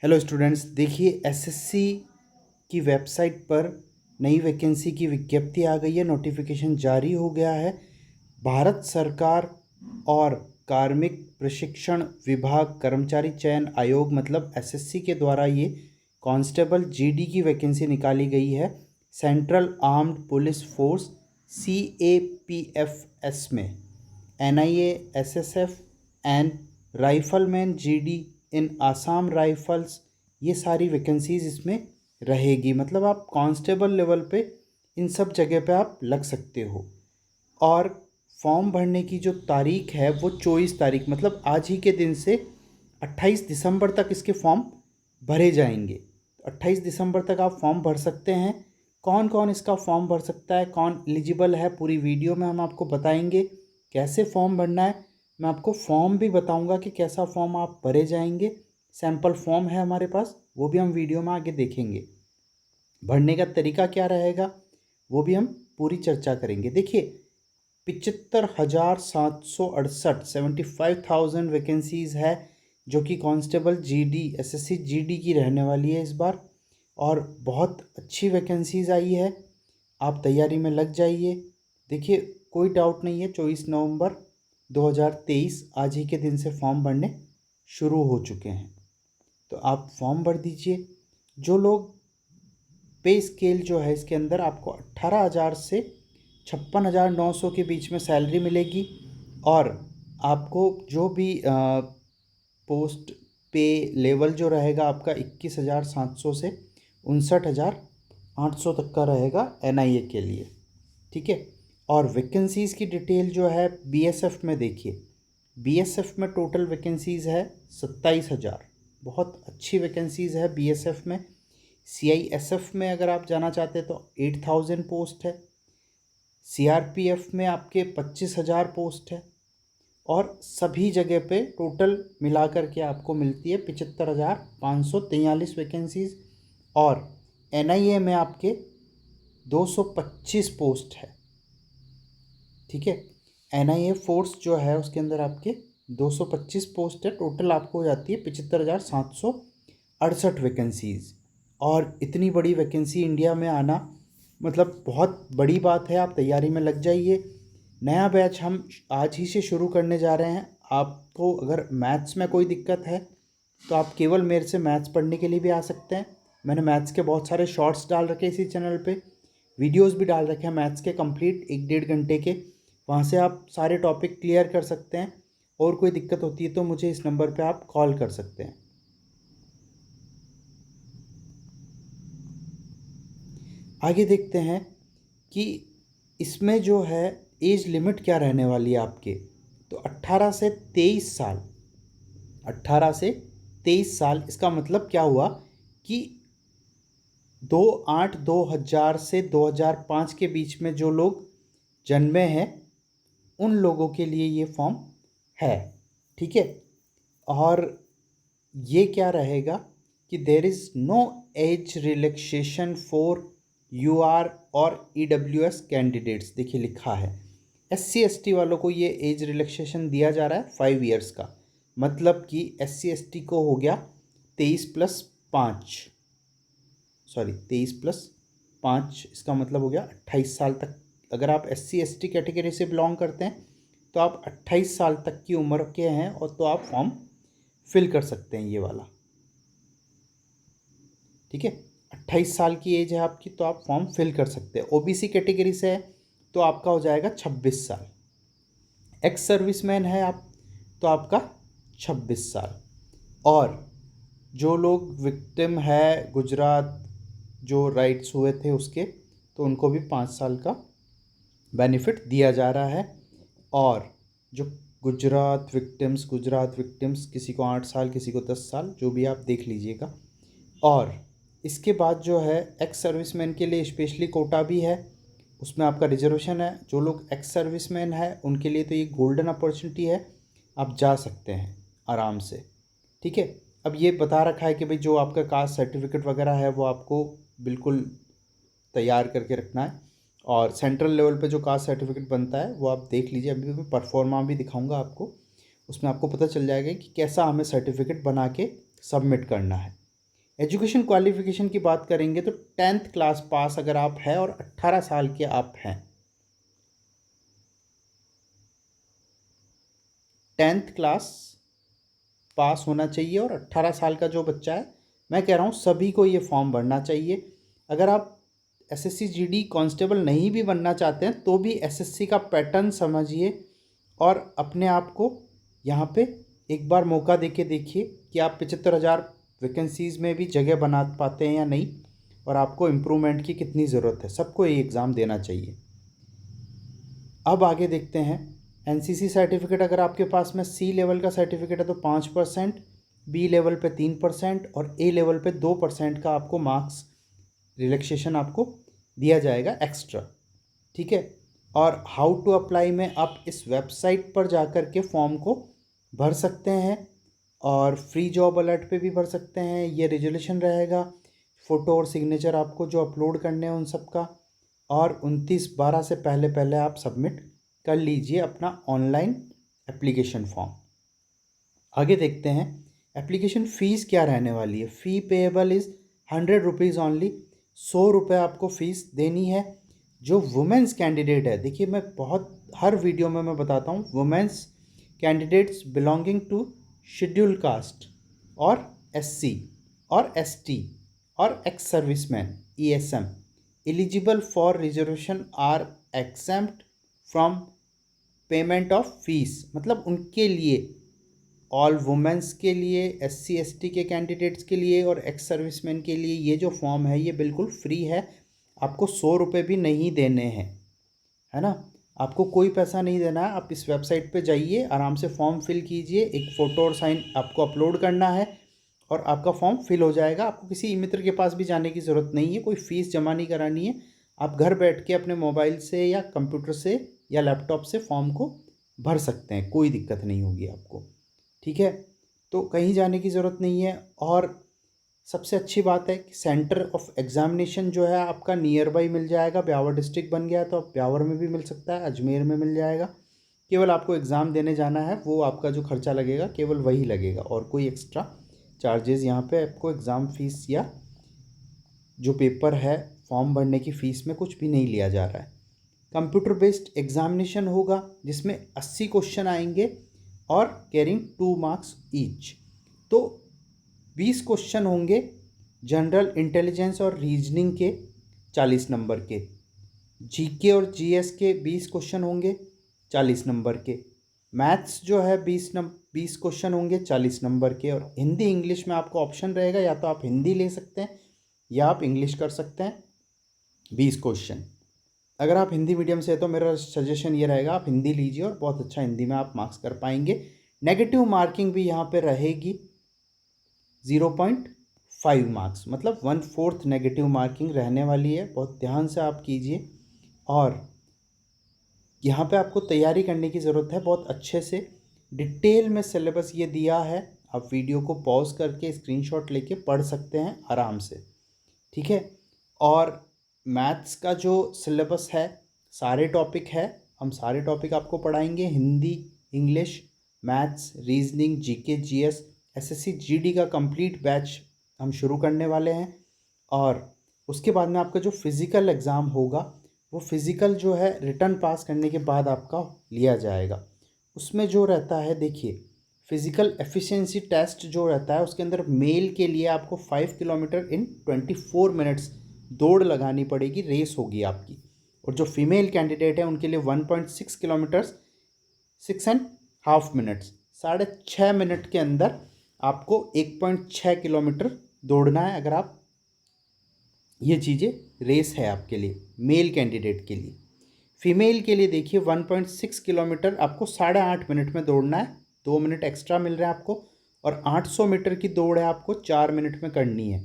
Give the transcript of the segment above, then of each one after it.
Hello students, देखिए SSC की website पर नई वैकेंसी की विज्ञप्ति आ गई है। नोटिफिकेशन जारी हो गया है। भारत सरकार और कार्मिक प्रशिक्षण विभाग कर्मचारी चयन आयोग मतलब एसएससी के द्वारा ये कांस्टेबल जीडी की वैकेंसी निकाली गई है। Central armed police force CAPFS में NIA SSF and rifleman GD in Assam rifles, ये सारी वैकेंसीज इसमें रहेगी। मतलब आप कांस्टेबल लेवल पे इन सब जगह पे आप लग सकते हो। और फॉर्म भरने की जो तारीख है वो 24 तारीख मतलब आज ही के दिन से 28 दिसंबर तक इसके फॉर्म भरे जाएंगे। 28 दिसंबर तक आप फॉर्म भर सकते हैं। कौन कौन इसका फॉर्म भर सकता है, कौन एलिजिबल है, पूरी वीडियो में हम आपको बताएंगे कैसे फॉर्म भरना है। मैं आपको फॉर्म भी बताऊंगा कि कैसा फॉर्म आप भरे जाएंगे। सैम्पल फॉर्म है हमारे पास, वो भी हम वीडियो में आगे देखेंगे। भरने का तरीका क्या रहेगा वो भी हम पूरी चर्चा करेंगे। देखिए 75,768 75,000 वैकेंसीज़ है जो कि कांस्टेबल जीडी एसएससी जीडी की रहने वाली है इस बार। और बहुत अच्छी वैकेंसीज़ आई है, आप तैयारी में लग जाइए। देखिए कोई डाउट नहीं है, 24 नवंबर 2023 आज ही के दिन से फॉर्म भरने शुरू हो चुके हैं। तो आप फॉर्म भर दीजिए। जो लोग पे स्केल जो है इसके अंदर आपको 18,000 से 56,900 के बीच में सैलरी मिलेगी। और आपको जो भी पोस्ट पे लेवल जो रहेगा आपका 21,700 से 59,800 तक का रहेगा NIA के लिए। ठीक है। और वैकेंसीज़ की डिटेल जो है BSF में देखिए, BSF में टोटल वैकेंसीज़ है 27,000। बहुत अच्छी वैकेंसीज़ है BSF में। CISF में अगर आप जाना चाहते हैं तो 8,000 पोस्ट है। CRPF में आपके 25,000 पोस्ट है। और सभी जगह पे टोटल मिलाकर के आपको मिलती है 75,543 वैकेंसीज़। और NIA में आपके 225 पोस्ट है। ठीक है। NIA फोर्स जो है उसके अंदर आपके 225 पोस्ट है। टोटल आपको हो जाती है 75,768 वैकेंसीज़। और इतनी बड़ी वैकेंसी इंडिया में आना मतलब बहुत बड़ी बात है। आप तैयारी में लग जाइए। नया बैच हम आज ही से शुरू करने जा रहे हैं। आपको अगर मैथ्स में कोई दिक्कत है तो आप केवल मेरे से मैथ्स पढ़ने के लिए भी आ सकते हैं। मैंने मैथ्स के बहुत सारे शॉर्ट्स डाल रखे इसी चैनल पे, वीडियोस भी डाल रखे हैं मैथ्स के कंप्लीट 1-1.5 घंटे के। वहाँ से आप सारे टॉपिक क्लियर कर सकते हैं। और कोई दिक्कत होती है तो मुझे इस नंबर पे आप कॉल कर सकते हैं। आगे देखते हैं कि इसमें जो है एज लिमिट क्या रहने वाली है आपके। तो 18 से 23 साल, 18 से 23 साल इसका मतलब क्या हुआ कि 2/8/2000 से 2005 के बीच में जो लोग जन्मे हैं उन लोगों के लिए ये फॉर्म है। ठीक है। और ये क्या रहेगा कि there is no age relaxation for UR और EWS कैंडिडेट्स। देखिए लिखा है SC ST वालों को ये एज रिलैक्सेशन दिया जा रहा है 5 ईयर्स का। मतलब कि SC ST को हो गया 23+5 इसका मतलब हो गया 28 साल तक। अगर आप SC ST कैटेगरी से बिलोंग करते हैं तो आप 28 साल तक की उम्र के हैं और तो आप फॉर्म फिल कर सकते हैं ये वाला। ठीक है। 28 साल की एज है आपकी तो आप फॉर्म फिल कर सकते हैं। OBC कैटेगरी से है तो आपका हो जाएगा 26 साल। एक्स सर्विसमैन है आप तो आपका 26 साल। और जो लोग विक्टिम है गुजरात जो राइट्स हुए थे उसके, तो उनको भी 5 साल का बेनिफिट दिया जा रहा है। और जो गुजरात विक्टिम्स किसी को 8 साल किसी को 10 साल, जो भी आप देख लीजिएगा। और इसके बाद जो है एक्स सर्विसमैन के लिए स्पेशली कोटा भी है, उसमें आपका रिजर्वेशन है। जो लोग एक्स सर्विसमैन है उनके लिए तो ये गोल्डन अपॉर्चुनिटी है, आप जा सकते हैं आराम से। ठीक है। अब ये बता रखा है कि भाई जो आपका कास्ट सर्टिफिकेट वगैरह है वो आपको बिल्कुल तैयार करके रखना है। और सेंट्रल लेवल पे जो कास्ट सर्टिफिकेट बनता है वो आप देख लीजिए। अभी मैं परफॉर्मा भी दिखाऊंगा आपको, उसमें आपको पता चल जाएगा कि कैसा हमें सर्टिफिकेट बना के सबमिट करना है। एजुकेशन क्वालिफिकेशन की बात करेंगे तो 10th क्लास पास अगर आप हैं और 18 साल के आप हैं, 10th क्लास पास होना चाहिए और 18 साल का जो बच्चा है, मैं कह रहा हूँ सभी को ये फॉर्म भरना चाहिए। अगर आप एसएससी जीडी कांस्टेबल नहीं भी बनना चाहते हैं तो भी एसएससी का पैटर्न समझिए और अपने आप को यहाँ पे एक बार मौका देके देखिए कि आप 75,000 वैकेंसीज़ में भी जगह बना पाते हैं या नहीं, और आपको इम्प्रूवमेंट की कितनी ज़रूरत है। सबको ये एग्ज़ाम देना चाहिए। अब आगे देखते हैं एनसीसी सर्टिफिकेट। अगर आपके पास में सी लेवल का सर्टिफिकेट है तो 5%, बी लेवल पे 3% और ए लेवल पे 2% का आपको मार्क्स रिलैक्सेशन आपको दिया जाएगा एक्स्ट्रा, ठीक है। और हाउ टू अप्लाई में आप इस वेबसाइट पर जाकर के फॉर्म को भर सकते हैं और फ्री जॉब अलर्ट पे भी भर सकते हैं। ये रेजोल्यूशन रहेगा, फ़ोटो और सिग्नेचर आपको जो अपलोड करने हैं उन सब का, और 29/12 से पहले पहले आप सबमिट कर लीजिए अपना ऑनलाइन एप्लीकेशन फॉर्म। आगे देखते हैं एप्लीकेशन फ़ीस क्या रहने वाली है। फ़ी पेएबल इज़ 100 रुपीज़ ओनली। 100 रुपये आपको फ़ीस देनी है। जो वुमेंस कैंडिडेट है, देखिए मैं बहुत हर वीडियो में मैं बताता हूँ, women's candidates belonging to schedule caste और एससी और एसटी और ex serviceman ESM eligible for reservation are exempt from payment of fees. मतलब उनके लिए, ऑल वुमेंस के लिए, एससी एसटी के कैंडिडेट्स के लिए और एक्स सर्विसमैन के लिए ये जो फॉर्म है ये बिल्कुल फ्री है। आपको 100 रुपये भी नहीं देने हैं, है ना। आपको कोई पैसा नहीं देना है। आप इस वेबसाइट पे जाइए, आराम से फॉर्म फिल कीजिए, एक फ़ोटो और साइन आपको अपलोड करना है और आपका फॉर्म फिल हो जाएगा। आपको किसी मित्र के पास भी जाने की ज़रूरत नहीं है, कोई फ़ीस जमा नहीं करानी है। आप घर बैठ के अपने मोबाइल से या कंप्यूटर से या लैपटॉप से फॉर्म को भर सकते हैं, कोई दिक्कत नहीं होगी आपको, ठीक है। तो कहीं जाने की ज़रूरत नहीं है। और सबसे अच्छी बात है कि सेंटर ऑफ एग्ज़ामिनेशन जो है आपका नियर बाई मिल जाएगा। ब्यावर डिस्ट्रिक्ट बन गया है तो आप ब्यावर में भी मिल सकता है, अजमेर में मिल जाएगा। केवल आपको एग्ज़ाम देने जाना है, वो आपका जो खर्चा लगेगा केवल वही लगेगा, और कोई एक्स्ट्रा चार्जेस यहाँ पे आपको एग्ज़ाम फ़ीस या जो पेपर है फॉर्म भरने की फ़ीस में कुछ भी नहीं लिया जा रहा है। कंप्यूटर बेस्ड एग्ज़ामिनेशन होगा जिसमें 80 क्वेश्चन आएंगे और कैरिंग 2 मार्क्स ईच। तो 20 क्वेश्चन होंगे जनरल इंटेलिजेंस और रीजनिंग के 40 नंबर के, जीके और जीएस के 20 क्वेश्चन होंगे 40 नंबर के, मैथ्स जो है 20 क्वेश्चन होंगे 40 नंबर के, और हिंदी इंग्लिश में आपको ऑप्शन रहेगा, या तो आप हिंदी ले सकते हैं या आप इंग्लिश कर सकते हैं 20 क्वेश्चन। अगर आप हिंदी मीडियम से है तो मेरा सजेशन ये रहेगा आप हिंदी लीजिए और बहुत अच्छा हिंदी में आप मार्क्स कर पाएंगे। नेगेटिव मार्किंग भी यहाँ पे रहेगी 0.5 मार्क्स, मतलब 1/4 नेगेटिव मार्किंग रहने वाली है। बहुत ध्यान से आप कीजिए और यहाँ पे आपको तैयारी करने की ज़रूरत है बहुत अच्छे से। डिटेल में सिलेबस ये दिया है, आप वीडियो को पॉज करके स्क्रीनशॉट लेके पढ़ सकते हैं आराम से, ठीक है। और मैथ्स का जो सिलेबस है, सारे टॉपिक है, हम सारे टॉपिक आपको पढ़ाएंगे, Hindi, English, maths, reasoning, GK, GS, SSC GD का कंप्लीट बैच हम शुरू करने वाले हैं। और उसके बाद में आपका जो फिज़िकल एग्ज़ाम होगा वो फिज़िकल जो है रिटर्न पास करने के बाद आपका लिया जाएगा। उसमें जो रहता है, देखिए फिज़िकल एफिशिएंसी टेस्ट जो रहता है उसके अंदर मेल के लिए आपको 5 किलोमीटर इन 24 मिनट्स दौड़ लगानी पड़ेगी, रेस होगी आपकी। और जो फीमेल कैंडिडेट है उनके लिए 1.6 किलोमीटर्स 6.5 मिनट्स, 6.5 मिनट के अंदर आपको 1.6 किलोमीटर दौड़ना है। अगर आप ये चीज़ें रेस है आपके लिए मेल कैंडिडेट के लिए। फीमेल के लिए देखिए 1.6 किलोमीटर आपको 8.5 मिनट में दौड़ना है, 2 मिनट एक्स्ट्रा मिल रहा है आपको। और 800 मीटर की दौड़ है आपको 4 मिनट में करनी है,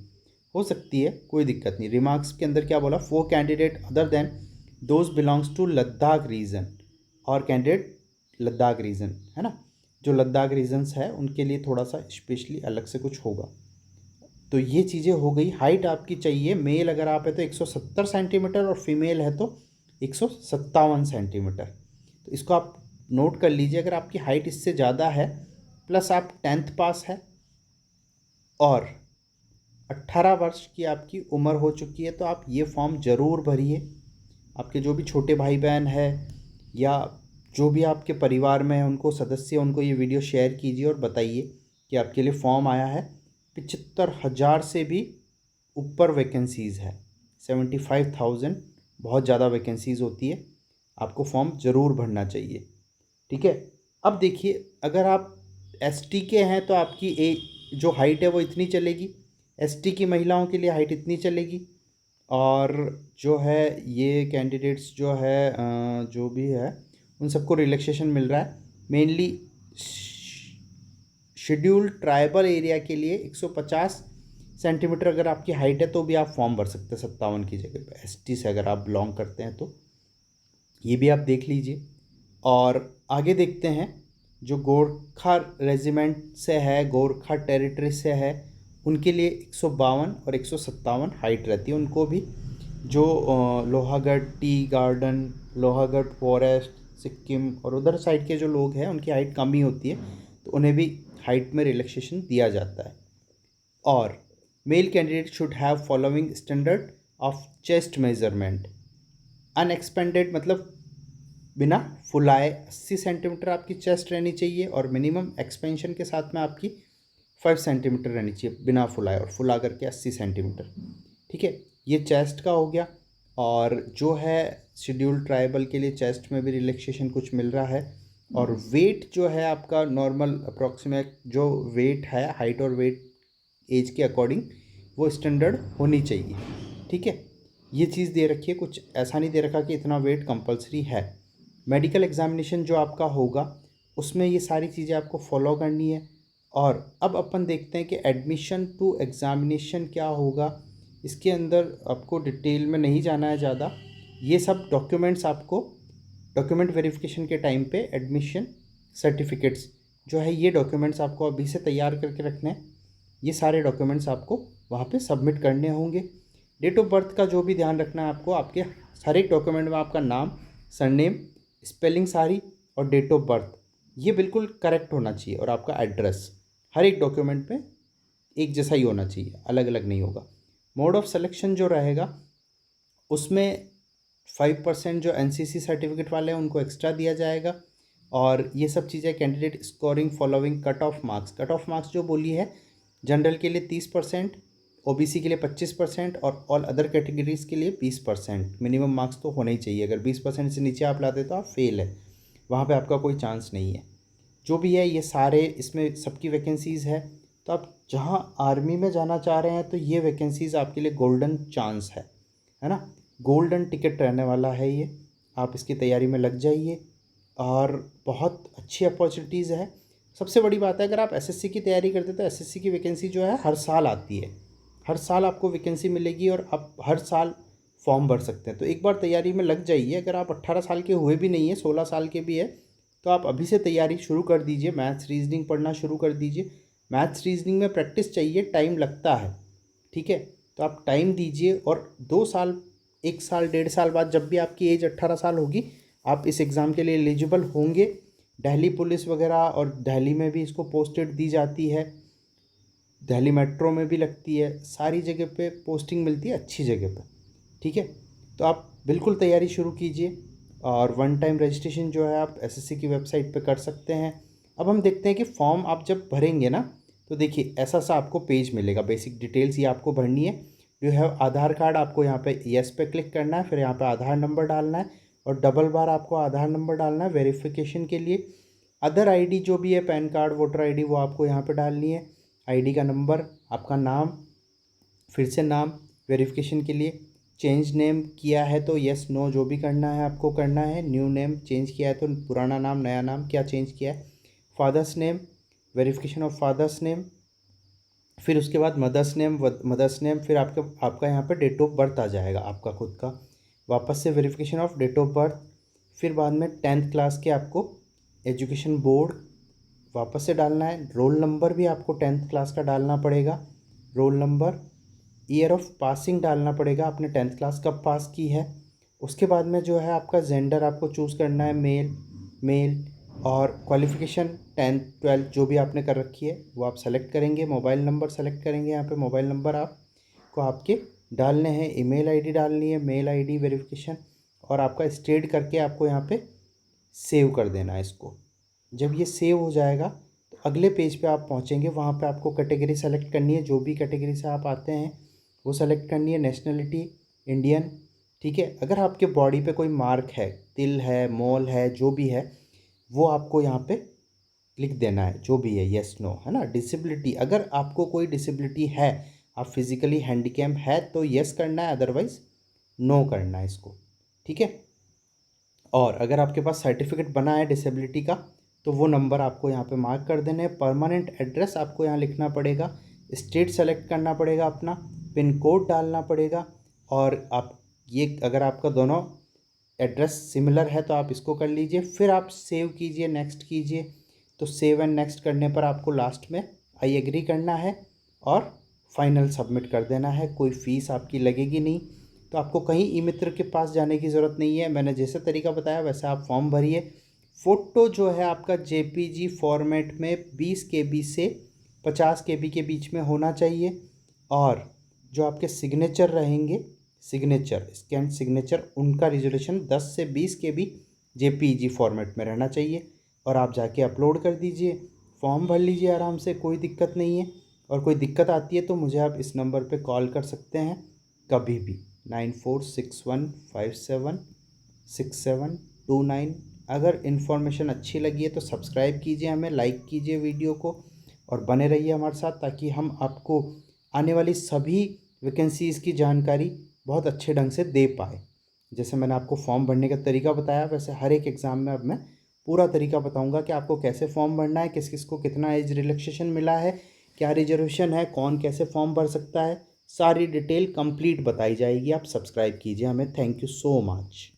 हो सकती है, कोई दिक्कत नहीं। रिमार्क्स के अंदर क्या बोला, 4 candidate other than those belongs to Ladakh region, और कैंडिडेट लद्दाख रीजन है ना, जो लद्दाख रीजन्स है उनके लिए थोड़ा सा स्पेशली अलग से कुछ होगा। तो ये चीज़ें हो गई। हाइट आपकी चाहिए, मेल अगर आप है तो 170 सेंटीमीटर और फीमेल है तो 157 सेंटीमीटर। तो इसको आप नोट कर लीजिए। अगर आपकी हाइट इससे ज़्यादा है, प्लस आप 10th पास है और 18 वर्ष की आपकी उम्र हो चुकी है तो आप ये फॉर्म ज़रूर भरिए। आपके जो भी छोटे भाई बहन है या जो भी आपके परिवार में है उनको सदस्य, उनको ये वीडियो शेयर कीजिए और बताइए कि आपके लिए फॉर्म आया है। 75,000 से भी ऊपर वैकेंसीज़ है, 75,000 बहुत ज़्यादा वैकेंसीज़ होती है। आपको फॉर्म ज़रूर भरना चाहिए, ठीक है। अब देखिए, अगर आप एसटी के हैं तो आपकी जो हाइट है वो इतनी चलेगी, एसटी की महिलाओं के लिए हाइट इतनी चलेगी। और जो है ये कैंडिडेट्स जो है जो भी है उन सबको रिलैक्सेशन मिल रहा है। मेनली शेड्यूल्ड ट्राइबल एरिया के लिए 150 सेंटीमीटर अगर आपकी हाइट है तो भी आप फॉर्म भर सकते हैं 57 की जगह पे। एसटी से अगर आप बिलोंग करते हैं तो ये भी आप देख लीजिए। और आगे देखते हैं, जो गोरखा रेजिमेंट से है, गोरखा टेरिटरी से है, उनके लिए 152 और 157 हाइट रहती है। उनको भी जो Lohagarh tea garden, Lohagarh forest, Sikkim और उधर साइड के जो लोग हैं उनकी हाइट कम ही होती है, तो उन्हें भी हाइट में रिलैक्सेशन दिया जाता है। और male candidate should have following standard of chest measurement. Unexpanded मतलब बिना फुलाए 80 सेंटीमीटर आपकी चेस्ट रहनी चाहिए, और मिनिमम एक्सपेंशन के साथ में आपकी 5 सेंटीमीटर रहनी चाहिए बिना फुलाए, और फुला करके 80 सेंटीमीटर, ठीक है। ये चेस्ट का हो गया। और जो है शेड्यूल्ड ट्राइबल के लिए चेस्ट में भी रिलैक्सेशन कुछ मिल रहा है। और वेट जो है आपका नॉर्मल अप्रॉक्सीमेट जो वेट है, हाइट और वेट एज के अकॉर्डिंग वो स्टैंडर्ड होनी चाहिए, ठीक है। ये चीज़ दे रखी है, कुछ ऐसा नहीं दे रखा कि इतना वेट कंपलसरी है। मेडिकल एग्जामिनेशन जो आपका होगा उसमें ये सारी चीज़ें आपको फॉलो करनी है। और अब अपन देखते हैं कि एडमिशन टू एग्ज़ामिनेशन क्या होगा। इसके अंदर आपको डिटेल में नहीं जाना है ज़्यादा। ये सब डॉक्यूमेंट्स आपको डॉक्यूमेंट वेरिफिकेशन के टाइम पे एडमिशन सर्टिफिकेट्स जो है, ये डॉक्यूमेंट्स आपको अभी से तैयार करके रखने हैं। ये सारे डॉक्यूमेंट्स आपको वहाँ पे सबमिट करने होंगे। डेट ऑफ बर्थ का जो भी ध्यान रखना है आपको, आपके हर एक डॉक्यूमेंट में आपका नाम, सरनेम, स्पेलिंग सारी और डेट ऑफ बर्थ ये बिल्कुल करेक्ट होना चाहिए। और आपका एड्रेस हर एक डॉक्यूमेंट पे एक जैसा ही होना चाहिए, अलग अलग नहीं होगा। मोड ऑफ सिलेक्शन जो रहेगा उसमें 5% जो एनसीसी सर्टिफिकेट वाले हैं उनको एक्स्ट्रा दिया जाएगा। और ये सब चीज़ें candidate scoring following cut off marks. Cut off marks जो बोली है, जनरल के लिए 30%, ओबीसी के लिए 25% और ऑल अदर कैटेगरीज के लिए 20%। मिनिमम मार्क्स तो होने ही चाहिए, अगर 20% से नीचे आप लाते तो आप फेल है, वहाँ पे आपका कोई चांस नहीं है। जो भी है ये सारे इसमें सबकी वैकेंसीज़ है। तो आप जहाँ आर्मी में जाना चाह रहे हैं तो ये वैकेंसीज़ आपके लिए गोल्डन चांस है ना, गोल्डन टिकट रहने वाला है ये। आप इसकी तैयारी में लग जाइए और बहुत अच्छी अपॉर्चुनिटीज़ है। सबसे बड़ी बात है, अगर आप एसएससी की तैयारी करते हैं तो एसएससी की वैकेंसी जो है हर साल आती है, हर साल आपको वैकेंसी मिलेगी और आप हर साल फॉर्म भर सकते हैं। तो एक बार तैयारी में लग जाइए। अगर आप 18 साल के हुए भी नहीं है, 16 साल के भी है, तो आप अभी से तैयारी शुरू कर दीजिए। मैथ्स रीजनिंग पढ़ना शुरू कर दीजिए। मैथ्स रीजनिंग में प्रैक्टिस चाहिए, टाइम लगता है, ठीक है। तो आप टाइम दीजिए और 2 साल, 1 साल, 1.5 साल बाद जब भी आपकी एज 18 साल होगी, आप इस एग्ज़ाम के लिए एलिजिबल होंगे। दिल्ली पुलिस वगैरह और दिल्ली में भी इसको पोस्टेड दी जाती है, दिल्ली मेट्रो में भी लगती है, सारी जगह पे पोस्टिंग मिलती है अच्छी जगह पे, ठीक है। तो आप बिल्कुल तैयारी शुरू कीजिए। और वन टाइम रजिस्ट्रेशन जो है आप एसएससी की वेबसाइट पे कर सकते हैं। अब हम देखते हैं कि फॉर्म आप जब भरेंगे ना, तो देखिए ऐसा सा आपको पेज मिलेगा। बेसिक डिटेल्स ये आपको भरनी है। यू हैव आधार कार्ड, आपको यहाँ पे यस पे क्लिक करना है, फिर यहाँ पे आधार नंबर डालना है और डबल बार आपको आधार नंबर डालना है वेरिफिकेशन के लिए। अदर आईडी जो भी है, पैन कार्ड, वोटर आईडी, वो आपको यहाँ पे डालनी है। आईडी का नंबर, आपका नाम, फिर से नाम वेरिफिकेशन के लिए। चेंज नेम किया है तो यस नो जो भी करना है आपको करना है। न्यू नेम चेंज किया है तो पुराना नाम, नया नाम क्या चेंज किया है। Father's name, verification of father's name, फिर उसके बाद मदर्स नेम, फिर आपका यहाँ पे डेट ऑफ बर्थ आ जाएगा आपका खुद का। वापस से verification of date of birth, फिर बाद में 10th क्लास के आपको एजुकेशन बोर्ड वापस से डालना है। रोल नंबर भी आपको 10th क्लास का डालना पड़ेगा, roll number. Year of passing डालना पड़ेगा, आपने 10th क्लास कब पास की है। उसके बाद में जो है आपका जेंडर आपको चूज़ करना है, मेल। और क्वालिफ़िकेशन 10th 12th जो भी आपने कर रखी है वो आप सेलेक्ट करेंगे। मोबाइल नंबर सेलेक्ट करेंगे, यहाँ पे मोबाइल नंबर आप को आपके डालने हैं, ईमेल आईडी डालनी है, मेल आईडी वेरिफिकेशन, और आपका स्टेट करके आपको यहाँ पे सेव कर देना है इसको। जब ये सेव हो जाएगा तो अगले पेज पे आप पहुँचेंगे, वहाँ पे आपको कैटेगरी सेलेक्ट करनी है, जो भी कैटेगरी से आप आते हैं वो सेलेक्ट करनी है। नेशनलिटी इंडियन, ठीक है। अगर आपके बॉडी पे कोई मार्क है, तिल है, मोल है, जो भी है वो आपको यहाँ पे लिख देना है, जो भी है, येस नो, है ना। डिसेबिलिटी, अगर आपको कोई डिसेबिलिटी है, आप फिज़िकली हैंडीकैप है तो येस करना है, अदरवाइज़ नो करना है इसको, ठीक है। और अगर आपके पास सर्टिफिकेट बना है डिसेबिलिटी का तो वो नंबर आपको यहाँ पे मार्क कर देने हैं। परमानेंट एड्रेस आपको यहाँ लिखना पड़ेगा, स्टेट सेलेक्ट करना पड़ेगा अपना, पिन कोड डालना पड़ेगा, और आप ये अगर आपका दोनों एड्रेस सिमिलर है तो आप इसको कर लीजिए। फिर आप सेव कीजिए, नेक्स्ट कीजिए। तो सेव एंड नेक्स्ट करने पर आपको लास्ट में आई एग्री करना है और फाइनल सबमिट कर देना है। कोई फ़ीस आपकी लगेगी नहीं, तो आपको कहीं ई मित्र के पास जाने की ज़रूरत नहीं है। मैंने जैसे तरीका बताया वैसे आप फॉर्म भरिए। फ़ोटो जो है आपका जेपीजी फॉर्मेट में 20 KB से 50 KB के बीच में होना चाहिए, और जो आपके सिग्नेचर रहेंगे, सिग्नेचर स्कैन सिग्नेचर, उनका रिजोल्यूशन 10 से 20 KB जेपीजी फॉर्मेट में रहना चाहिए, और आप जाके अपलोड कर दीजिए, फॉर्म भर लीजिए आराम से, कोई दिक्कत नहीं है। और कोई दिक्कत आती है तो मुझे आप इस नंबर पे कॉल कर सकते हैं कभी भी, 9461576729। अगर इन्फॉर्मेशन अच्छी लगी है तो सब्सक्राइब कीजिए, हमें लाइक कीजिए वीडियो को, और बने रहिए हमारे साथ, ताकि हम आपको आने वाली सभी वैकेंसीज़ की जानकारी बहुत अच्छे ढंग से दे पाए। जैसे मैंने आपको फॉर्म भरने का तरीका बताया, वैसे हर एक एग्ज़ाम में अब मैं पूरा तरीका बताऊंगा कि आपको कैसे फॉर्म भरना है, किस किस को कितना एज रिलैक्सेशन मिला है, क्या रिजर्वेशन है, कौन कैसे फॉर्म भर सकता है, सारी डिटेल कंप्लीट बताई जाएगी। आप सब्सक्राइब कीजिए हमें। Thank you so much.